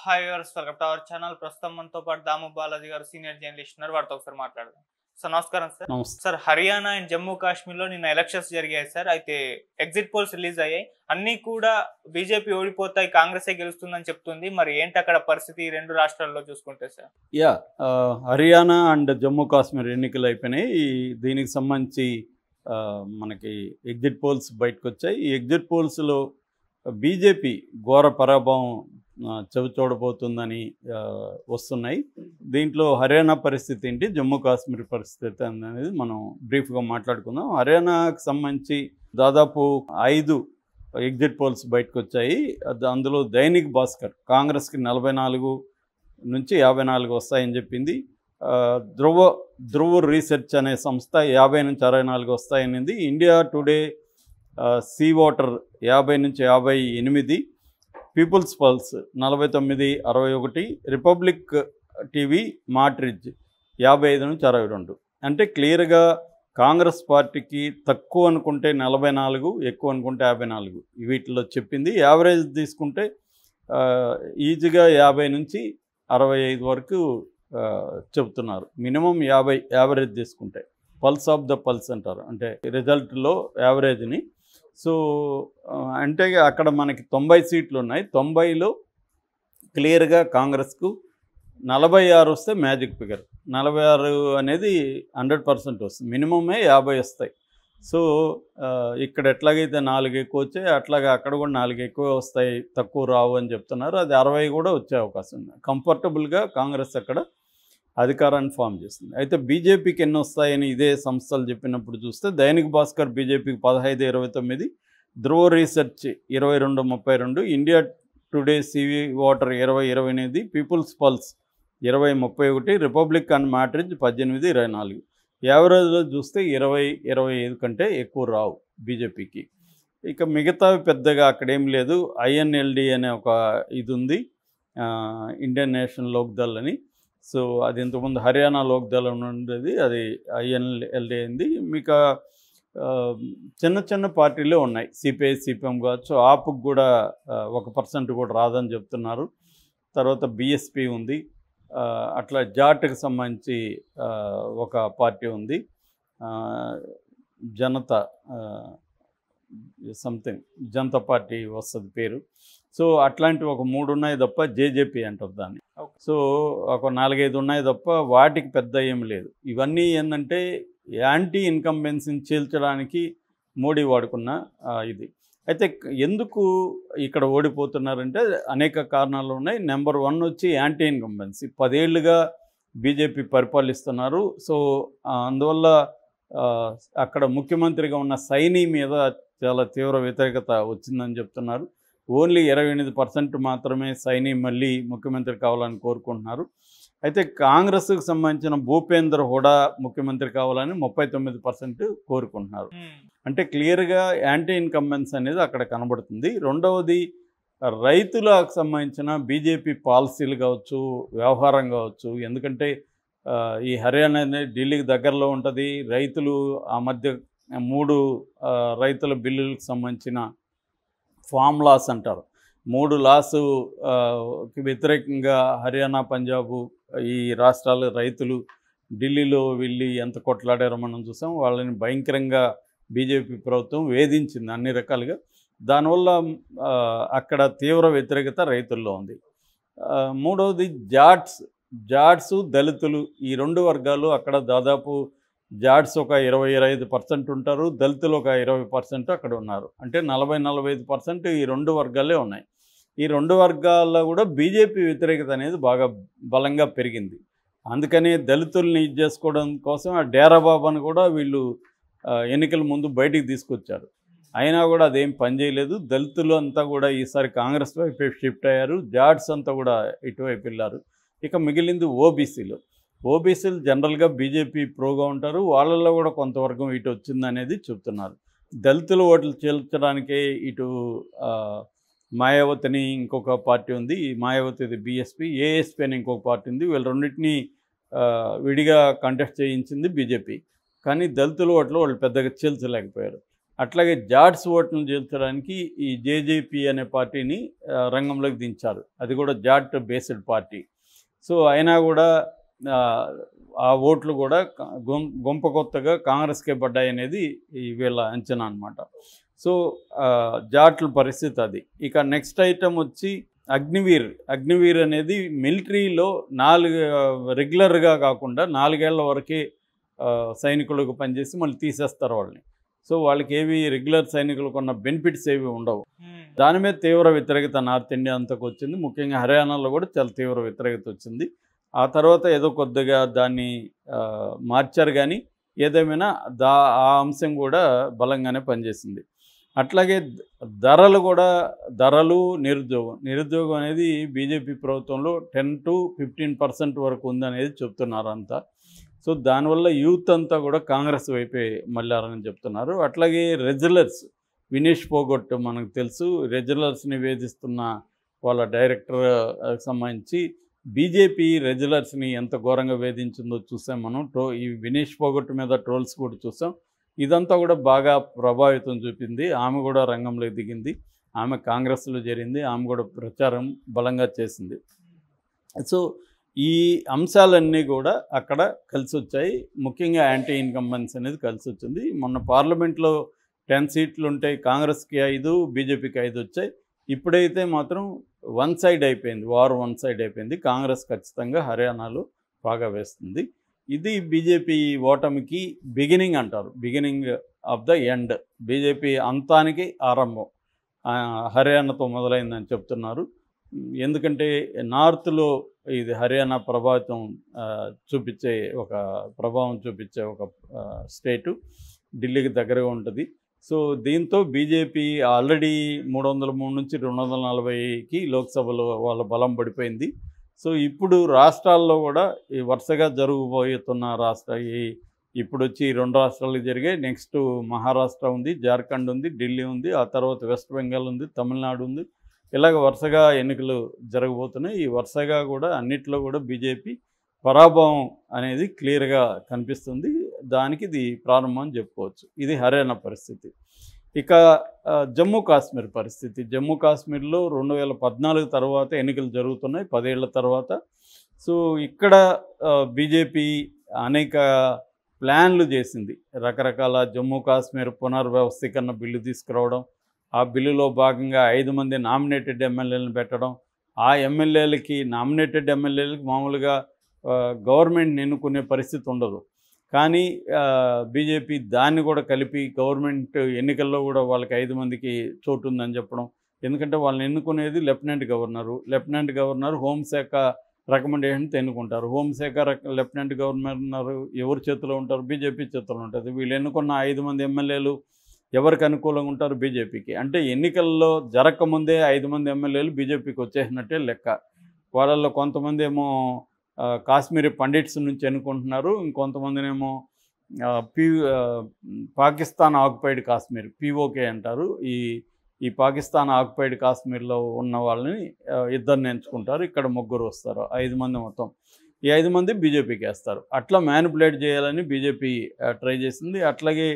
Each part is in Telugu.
Hi viewers, welcome to our channel. ప్రస్తుతం మనతో పాటు దాము బాలాజీ గారు సీనియర్ జర్నలిస్ట్ ఉన్నారు. వారితో ఒకసారి మాట్లాడదాం. సార్ నమస్కారం సార్. నమస్తే. సార్, హర్యానా అండ్ జమ్మూ కాశ్మీర్లో నిన్న ఎలక్షన్స్ జరిగాయి సార్. అయితే ఎగ్జిట్ పోల్స్ రిలీజ్ అయ్యాయి. అన్నీ కూడా బీజేపీ ఓడిపోతాయి, కాంగ్రెసే గెలుస్తుందని చెప్తుంది. మరి ఏంటి అక్కడ పరిస్థితి ఈ రెండు రాష్ట్రాల్లో చూసుకుంటే సార్? హర్యానా అండ్ జమ్మూ కాశ్మీర్ ఎన్నికలు అయిపోయినాయి. దీనికి సంబంధించి మనకి ఎగ్జిట్ పోల్స్ బయటకు వచ్చాయి. ఈ ఎగ్జిట్ పోల్స్లో బీజేపీ ఘోర పరాభవం చవి చూడబోతుందని వస్తున్నాయి. దీంట్లో హర్యానా పరిస్థితి ఏంటి, జమ్మూ కాశ్మీర్ పరిస్థితి అనేది మనం బ్రీఫ్గా మాట్లాడుకుందాం. హర్యానాకు సంబంధించి దాదాపు 5 ఎగ్జిట్ పోల్స్ బయటకు వచ్చాయి. అందులో దైనిక్ భాస్కర్ కాంగ్రెస్కి 44 నుంచి 54 వస్తాయని చెప్పింది. ధ్రువ రీసెర్చ్ అనే సంస్థ 50 నుంచి 64 వస్తాయనింది. ఇండియా టుడే సీ వాటర్ 50 నుంచి 58, పీపుల్స్ పల్స్ 49, 61, రిపబ్లిక్ టీవీ మాట్రిజ్ 55 నుంచి 62. అంటే క్లియర్గా కాంగ్రెస్ పార్టీకి తక్కువ అనుకుంటే 44, ఎక్కువ అనుకుంటే 54 వీటిలో చెప్పింది. యావరేజ్ తీసుకుంటే ఈజీగా 50 నుంచి 65 వరకు చెబుతున్నారు. మినిమం 50 యావరేజ్ తీసుకుంటే, పల్స్ ఆఫ్ ద పల్స్ అంటారు, అంటే రిజల్ట్లో యావరేజ్ని. సో అంటే అక్కడ మనకి 90 సీట్లు ఉన్నాయి. 90లో క్లియర్గా కాంగ్రెస్కు 46 వస్తే మ్యాజిక్ ఫిగర్. 46 అనేది 100% వస్తుంది. మినిమమే 50 వస్తాయి. సో ఇక్కడ ఎట్లాగైతే 4 ఎక్కువ వచ్చాయి, అట్లాగే అక్కడ కూడా 4 ఎక్కువ వస్తాయి, తక్కువ రావు అని చెప్తున్నారు. అది 60 కూడా వచ్చే అవకాశం ఉంది. కంఫర్టబుల్గా కాంగ్రెస్ అక్కడ అధికారాన్ని ఫామ్ చేస్తుంది. అయితే బీజేపీకి ఎన్ని వస్తాయని ఇదే సంస్థలు చెప్పినప్పుడు చూస్తే దైనిక్ భాస్కర్ బీజేపీకి 15, 29, Dhruva research 22, 32, India today CVoter 20, 28, people's pulse 20, 31, Republic and Matrize 18, 24. యావరేజ్లో చూస్తే 20, 25 కంటే ఎక్కువ రావు బీజేపీకి. ఇక మిగతావి పెద్దగా అక్కడేం లేదు. ఐఎన్ఎల్డి అనే ఒక ఇది ఉంది, ఇండియన్ నేషనల్ లోక్దల్ అని. సో అది ఇంతకుముందు హర్యానా లోక్దల్ ఉండేది, అది ఐఎన్ఎల్డి అయింది. మీకు చిన్న చిన్న పార్టీలే ఉన్నాయి. సిపిఐ, సిపిఎం కావచ్చు. ఆప్కు కూడా 1% కూడా రాదని చెప్తున్నారు. తర్వాత బిఎస్పి ఉంది. అట్లా జాట్కి సంబంధించి ఒక పార్టీ ఉంది, జనతా సంథింగ్, జనతా పార్టీ వస్తుంది పేరు. సో అట్లాంటివి ఒక 3 ఉన్నాయి తప్ప, జేజేపీ అంటారు దాన్ని. సో ఒక 4-5 ఉన్నాయి తప్ప వాటికి పెద్ద ఏమి లేదు. ఇవన్నీ ఏంటంటే యాంటీ ఇన్కంబెన్సీని చీల్చడానికి మోడీ వాడుకున్న ఇది. అయితే ఎందుకు ఇక్కడ ఓడిపోతున్నారంటే అనేక కారణాలు ఉన్నాయి. నెంబర్ 1 వచ్చి యాంటీ ఇన్కంబెన్సీ. 10 ఏళ్ళుగా బీజేపీ పరిపాలిస్తున్నారు. సో అందువల్ల అక్కడ ముఖ్యమంత్రిగా ఉన్న సైని మీద చాలా తీవ్ర వ్యతిరేకత వచ్చిందని చెప్తున్నారు. ఓన్లీ 28% మాత్రమే సైని మళ్ళీ ముఖ్యమంత్రి కావాలని కోరుకుంటున్నారు. అయితే కాంగ్రెస్కి సంబంధించిన భూపేందర్ హుడా ముఖ్యమంత్రి కావాలని 39% కోరుకుంటున్నారు. అంటే క్లియర్గా యాంటీ ఇన్కంబెన్స్ అనేది అక్కడ కనబడుతుంది. రెండవది, రైతులకు సంబంధించిన బీజేపీ పాలసీలు కావచ్చు, వ్యవహారం కావచ్చు. ఎందుకంటే ఈ హర్యానా అనేది ఢిల్లీకి దగ్గరలో ఉంటుంది. రైతులు ఆ మధ్య 3 రైతుల బిల్లులకు సంబంధించిన ఫామ్ లాస్ అంటారు, 3 లాస్కి వ్యతిరేకంగా హర్యానా, పంజాబు ఈ రాష్ట్రాల రైతులు ఢిల్లీలో వెళ్ళి ఎంత కొట్లాడారో మనం చూసాం. వాళ్ళని భయంకరంగా బీజేపీ ప్రభుత్వం వేధించింది అన్ని రకాలుగా. దానివల్ల అక్కడ తీవ్ర వ్యతిరేకత రైతుల్లో ఉంది. మూడవది జాట్స్, దళితులు, ఈ 2 వర్గాలు అక్కడ దాదాపు జాట్స్ ఒక 20-25% ఉంటారు, దళితులు ఒక 20% అక్కడ ఉన్నారు. అంటే 40-45% ఈ 2 వర్గాలే ఉన్నాయి. ఈ 2 వర్గాల్లో కూడా బీజేపీ వ్యతిరేకత అనేది బాగా బలంగా పెరిగింది. అందుకని దళితుల్ని ఇది చేసుకోవడం కోసం ఆ డేరా బాబాను కూడా వీళ్ళు ఎన్నికల ముందు బయటికి తీసుకొచ్చారు. అయినా కూడా అదేం పనిచేయలేదు. దళితులు అంతా కూడా ఈసారి కాంగ్రెస్ వైపు షిఫ్ట్ అయ్యారు. జాట్స్ అంతా కూడా ఇటువైపు వెళ్ళారు. ఇక మిగిలింది ఓబీసీలు జనరల్గా బీజేపీ ప్రోగా ఉంటారు. వాళ్ళల్లో కూడా కొంతవర్గం ఇటు వచ్చిందనేది చెప్తున్నారు. దళితుల ఓట్లు చేల్చడానికే ఇటు మాయావతిని ఇంకొక పార్టీ ఉంది. ఈ మాయావతిది బీఎస్పీ, ఏఎస్పీ అని ఇంకొక పార్టీ ఉంది. వీళ్ళు రెండింటినీ విడిగా కంటెస్ట్ చేయించింది బీజేపీ. కానీ దళితుల ఓట్లు వాళ్ళు పెద్దగా చీల్చలేకపోయారు. అట్లాగే జాట్స్ ఓట్లను చేర్చడానికి ఈ జేజేపీ అనే పార్టీని రంగంలోకి దించారు. అది కూడా జాట్ బేస్డ్ పార్టీ. సో అయినా కూడా ఆ ఓట్లు కూడా గుంప కొత్తగా కాంగ్రెస్కే పడ్డాయి అనేది వీళ్ళ అంచనా అనమాట. సో జాట్ల పరిస్థితి అది. ఇక నెక్స్ట్ ఐటమ్ వచ్చి అగ్నివీర్ అనేది మిలిటరీలో రెగ్యులర్గా కాకుండా 4 ఏళ్ల వరకే సైనికులకు పనిచేసి మళ్ళీ తీసేస్తారు వాళ్ళని. సో వాళ్ళకి ఏవి రెగ్యులర్ సైనికులకు ఉన్న బెనిఫిట్స్ ఏవి ఉండవు. దాని మీద తీవ్ర వ్యతిరేకత నార్త్ ఇండియా అంతకు వచ్చింది. ముఖ్యంగా హర్యానాలో కూడా చాలా తీవ్ర వ్యతిరేకత వచ్చింది. ఆ తర్వాత ఏదో కొద్దిగా దాన్ని మార్చారు, కానీ ఏదేమైనా ఆ అంశం కూడా బలంగానే పనిచేసింది. అట్లాగే ధరలు నిరుద్యోగం అనేది బీజేపీ ప్రభుత్వంలో 10 to 15% వరకు ఉందనేది చెప్తున్నారు అంతా. సో దానివల్ల యూత్ అంతా కూడా కాంగ్రెస్ వైపే మళ్ళారని చెప్తున్నారు. అట్లాగే రెజ్యులర్స్, వినేష్ ఫోగట్ మనకు తెలుసు, రెజ్యులర్స్ని వేధిస్తున్న వాళ్ళ డైరెక్టర్ సంబంధించి బీజేపీ రెజ్యులర్స్ని ఎంత ఘోరంగా వేధించిందో చూసాం మనం. ఈ వినేష్ ఫోగట్ మీద ట్రోల్స్ కూడా చూసాం. ఇదంతా కూడా బాగా ప్రభావితం చూపింది. ఆమె కూడా రంగంలోకి దిగింది, ఆమె కాంగ్రెస్లో చేరింది, ఆమె కూడా ప్రచారం బలంగా చేసింది. సో ఈ అంశాలన్నీ కూడా అక్కడ కలిసి వచ్చాయి. ముఖ్యంగా యాంటీ ఇన్కంబెన్స్ అనేది కలిసి వచ్చింది. మొన్న పార్లమెంట్లో 10 సీట్లు ఉంటాయి, కాంగ్రెస్కి 5, బీజేపీకి 5 వచ్చాయి. ఇప్పుడైతే మాత్రం వన్ సైడ్ అయిపోయింది. కాంగ్రెస్ ఖచ్చితంగా హర్యానాలో బాగా వేస్తుంది. ఇది బీజేపీ ఓటమికి బిగినింగ్ అంటారు, beginning of the end. BJP అంతానికి ఆరంభం హర్యానాతో మొదలైందని చెప్తున్నారు. ఎందుకంటే నార్త్లో ఇది హర్యానా ప్రభావం చూపించే ఒక స్టేటు, ఢిల్లీకి దగ్గరగా ఉంటుంది. సో దీంతో బీజేపీ ఆల్రెడీ 303 నుంచి 240కి లోక్సభలో వాళ్ళ బలం పడిపోయింది. సో ఇప్పుడు రాష్ట్రాల్లో కూడా ఈ వరుసగా జరగబోతున్న ఇప్పుడు వచ్చి 2 రాష్ట్రాలకు జరిగాయి. నెక్స్ట్ మహారాష్ట్ర ఉంది, జార్ఖండ్ ఉంది, ఢిల్లీ ఉంది, ఆ తర్వాత వెస్ట్ బెంగాల్ ఉంది, తమిళనాడు ఉంది. ఇలాగ వరుసగా ఎన్నికలు జరగబోతున్నాయి. ఈ వరుసగా కూడా అన్నిట్లో కూడా బీజేపీ పరాభవం అనేది క్లియర్గా కనిపిస్తుంది. దానికి ఇది ప్రారంభం అని చెప్పుకోవచ్చు. ఇది హర్యానా పరిస్థితి. ఇక జమ్మూ కాశ్మీర్ పరిస్థితి. జమ్మూ కాశ్మీర్లో 2014 తర్వాత ఎన్నికలు జరుగుతున్నాయి, 10 ఏళ్ల తర్వాత. సో ఇక్కడ బీజేపీ అనేక ప్లాన్లు చేసింది. రకరకాల జమ్మూ కాశ్మీర్ పునర్వ్యవస్థీకరణ బిల్లు తీసుకురావడం, ఆ బిల్లులో భాగంగా 5 మంది నామినేటెడ్ ఎమ్మెల్యేలను పెట్టడం. ఆ నామినేటెడ్ ఎమ్మెల్యేలకు మామూలుగా గవర్నమెంట్ని ఎన్నుకునే పరిస్థితి ఉండదు, కానీ బీజేపీ దాన్ని కూడా కలిపి గవర్నమెంట్ ఎన్నికల్లో కూడా వాళ్ళకి 5 మందికి చోటు ఉందని చెప్పడం. ఎందుకంటే వాళ్ళని ఎన్నుకునేది లెఫ్టినెంట్ గవర్నర్ హోంశాఖ రికమెండేషన్తో ఎన్నుకుంటారు. హోంశాఖ లెఫ్టినెంట్ గవర్నర్ ఎవరి చేతిలో ఉంటారు? బీజేపీ చేతిలో ఉంటుంది. వీళ్ళు ఎన్నుకున్న 5 మంది ఎమ్మెల్యేలు ఎవరికి అనుకూలంగా ఉంటారు? బీజేపీకి. అంటే ఎన్నికల్లో జరగకముందే 5 మంది ఎమ్మెల్యేలు బీజేపీకి వచ్చేసినట్టే లెక్క. వాళ్ళల్లో కొంతమంది ఏమో కాశ్మీరీ పండిట్స్ నుంచి ఎన్నుకుంటున్నారు, ఇంకొంతమందినేమో పాకిస్తాన్ ఆక్యుపైడ్ కాశ్మీర్, పీఓకే అంటారు. ఈ పాకిస్తాన్ ఆక్యుపైడ్ కాశ్మీర్లో ఉన్న వాళ్ళని 2 ఎంచుకుంటారు. ఇక్కడ 3 వస్తారు, 5 మంది మొత్తం. ఈ 5 మంది బీజేపీకి వేస్తారు. అట్లా మ్యానిపులేట్ చేయాలని బీజేపీ ట్రై చేసింది. అట్లాగే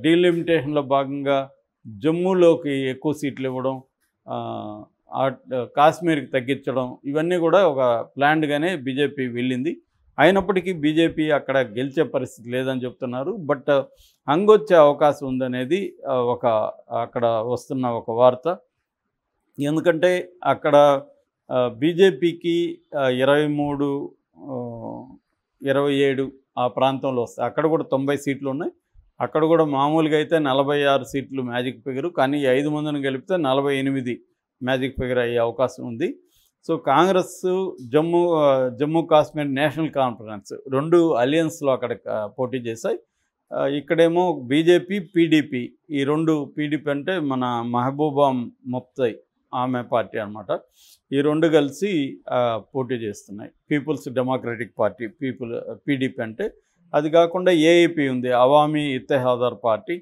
డీలిమిటేషన్లో భాగంగా జమ్మూలోకి ఎక్కువ సీట్లు ఇవ్వడం, కాశ్మీర్కి తగ్గించడం, ఇవన్నీ కూడా ఒక ప్లాన్డ్గానే బీజేపీ వెళ్ళింది. అయినప్పటికీ బీజేపీ అక్కడ గెలిచే పరిస్థితి లేదని చెప్తున్నారు. బట్ హంగొచ్చే అవకాశం ఉందనేది అక్కడ వస్తున్న ఒక వార్త. ఎందుకంటే అక్కడ బీజేపీకి 23, 27 ఆ ప్రాంతంలో వస్తాయి. అక్కడ కూడా 90 సీట్లు ఉన్నాయి. అక్కడ కూడా మామూలుగా అయితే 46 సీట్లు మ్యాజిక్ ఫిగరు, కానీ 5 మందిని కలిపితే 48 మ్యాజిక్ ఫిగర్ అయ్యే అవకాశం ఉంది. So Congress, Jammu Kashmir national conference 2 అలయన్స్లో అక్కడ పోటీ చేశాయి. ఇక్కడేమో బీజేపీ, పీడీపీ, ఈ 2 పీడీపీ అంటే మన మెహబూబా ముఫ్తీ ఆమె పార్టీ అనమాట. ఈ 2 కలిసి పోటీ చేస్తున్నాయి. పీపుల్స్ డెమోక్రటిక్ పార్టీ, పీడీపీ అంటే. అది కాకుండా ఏఐపీ ఉంది, అవామీ ఇత్తెహాదర్ పార్టీ,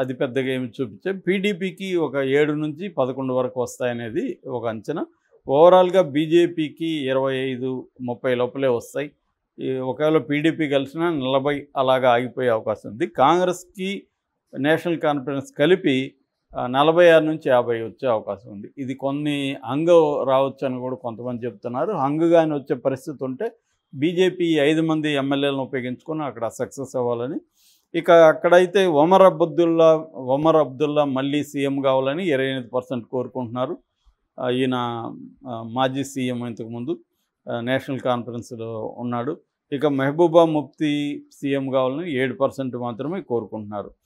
అది పెద్దగా ఏమి చూపించే. పీడీపీకి ఒక 7 నుంచి 11 వరకు వస్తాయనేది ఒక అంచనా. ఓవరాల్గా బీజేపీకి 25-30 లోపలే వస్తాయి. ఒకవేళ పీడీపీ కలిసినా 40 అలాగా ఆగిపోయే అవకాశం ఉంది. కాంగ్రెస్కి నేషనల్ కాన్ఫరెన్స్ కలిపి 46 నుంచి 50 వచ్చే అవకాశం ఉంది. ఇది కొన్ని హంగ్ రావచ్చు అని కూడా కొంతమంది చెప్తున్నారు. హంగ్ కానీ వచ్చే పరిస్థితి ఉంటే బీజేపీ 5 మంది ఎమ్మెల్యేలను ఉపయోగించుకొని అక్కడ సక్సెస్ అవ్వాలని, ఇక అక్కడైతే ఒమర్ అబ్దుల్లా మళ్ళీ సీఎం కావాలని 28% కోరుకుంటున్నారు. ఈయన మాజీ సీఎం ఇంతకుముందు నేషనల్ కాన్ఫరెన్స్లో ఉన్నాడు. ఇక మెహబూబా ముఫ్తీ సీఎం కావాలని 7% మాత్రమే కోరుకుంటున్నారు.